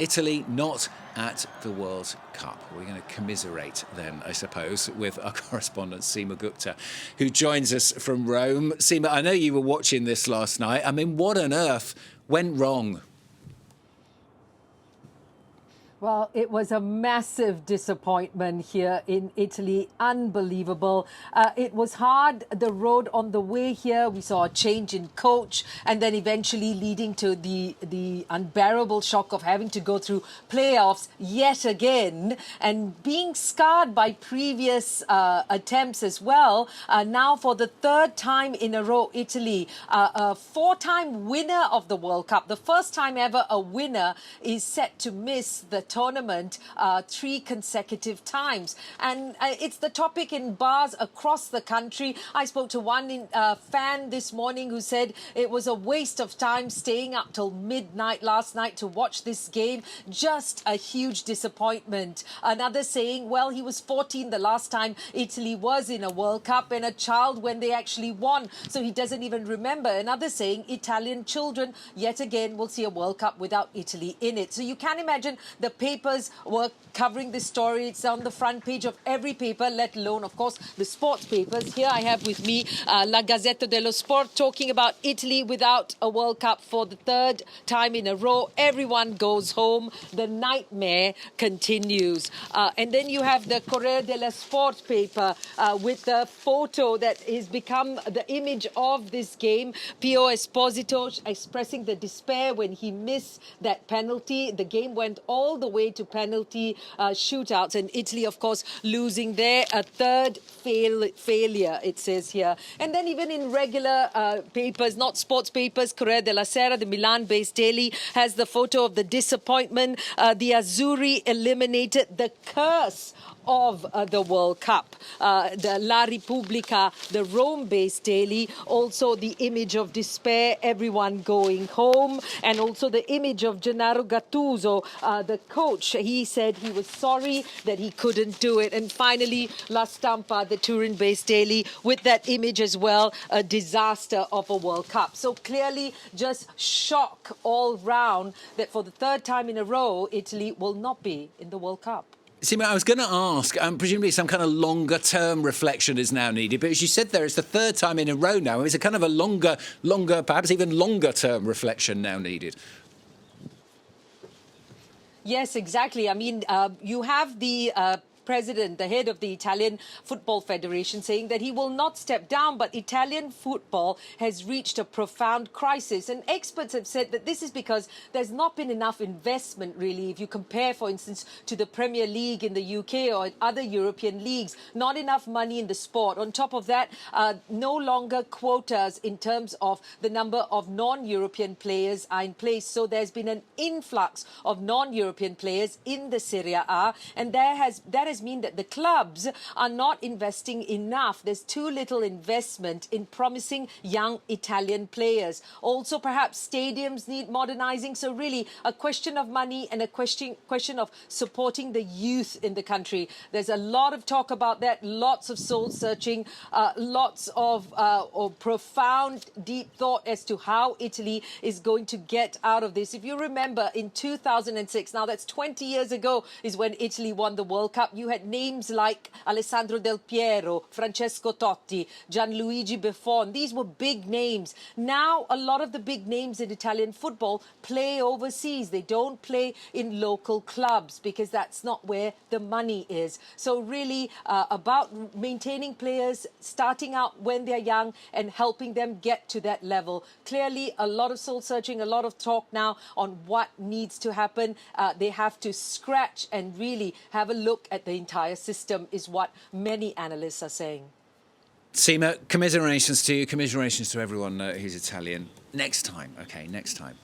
Italy not at the World Cup. We're going to commiserate then, I suppose, with our correspondent Seema Gupta, who joins us from Rome. Seema, I know you were watching this last night. I mean, what on earth went wrong? Well, it was a massive disappointment here in Italy. Unbelievable. It was hard, the road on the way here. We saw a change in coach and then eventually leading to the unbearable shock of having to go through playoffs yet again and being scarred by previous attempts as well. Now for the third time in a row, Italy, a four-time winner of the World Cup. The first time ever a winner is set to miss the tournament 3 consecutive times, and it's the topic in bars across the country. I spoke to one fan this morning who said it was a waste of time staying up till midnight last night to watch this game. Just a huge disappointment. Another saying, well, he was 14 the last time Italy was in a World Cup and a child when they actually won, so he doesn't even remember. Another saying, Italian children yet again will see a World Cup without Italy in it. So you can imagine the papers were covering this story. It's on the front page of every paper, let alone, of course, the sports papers. Here I have with me La Gazzetta dello Sport talking about Italy without a World Cup for the third time in a row. Everyone goes home. The nightmare continues. And then you have the Corriere dello Sport paper with the photo that has become the image of this game. Pio Esposito expressing the despair when he missed that penalty. The game went all the way to penalty shootouts, and Italy, of course, losing there. A third failure, it says here. And then even in regular papers, not sports papers, Corriere della Sera, the Milan-based daily, has the photo of the disappointment. The Azzurri eliminated, the curse of the World Cup. The La Repubblica, the Rome-based daily, also the image of despair, everyone going home, and also the image of Gennaro Gattuso, the coach. He said he was sorry that he couldn't do it. And finally, La Stampa, the Turin-based daily, with that image as well, a disaster of a World Cup. So clearly just shock all round that for the third time in a row, Italy will not be in the World Cup. Seema, I was going to ask, presumably some kind of longer-term reflection is now needed, but as you said there, it's the third time in a row now. Is a kind of a longer, perhaps even longer-term reflection now needed? Yes, exactly. I mean, you have the president, the head of the Italian Football Federation, saying that he will not step down, but Italian football has reached a profound crisis. And experts have said that this is because there's not been enough investment, really. If you compare, for instance, to the Premier League in the UK or other European leagues, not enough money in the sport. On top of that, no longer quotas in terms of the number of non-European players are in place. So there's been an influx of non-European players in the Serie A, and that has mean that the clubs are not investing enough. There's too little investment in promising young Italian players. Also, perhaps stadiums need modernizing. So really a question of money and a question of supporting the youth in the country. There's a lot of talk about that, lots of soul searching, lots of profound, deep thought as to how Italy is going to get out of this. If you remember in 2006, now that's 20 years ago, is when Italy won the World Cup. You had names like Alessandro Del Piero, Francesco Totti, Gianluigi Buffon. These were big names. Now, a lot of the big names in Italian football play overseas. They don't play in local clubs because that's not where the money is. So really about maintaining players, starting out when they're young and helping them get to that level. Clearly, a lot of soul searching, a lot of talk now on what needs to happen. They have to scratch and really have a look at the entire system, is what many analysts are saying. Seema, commiserations to you, commiserations to everyone who's Italian. Next time, okay, next time.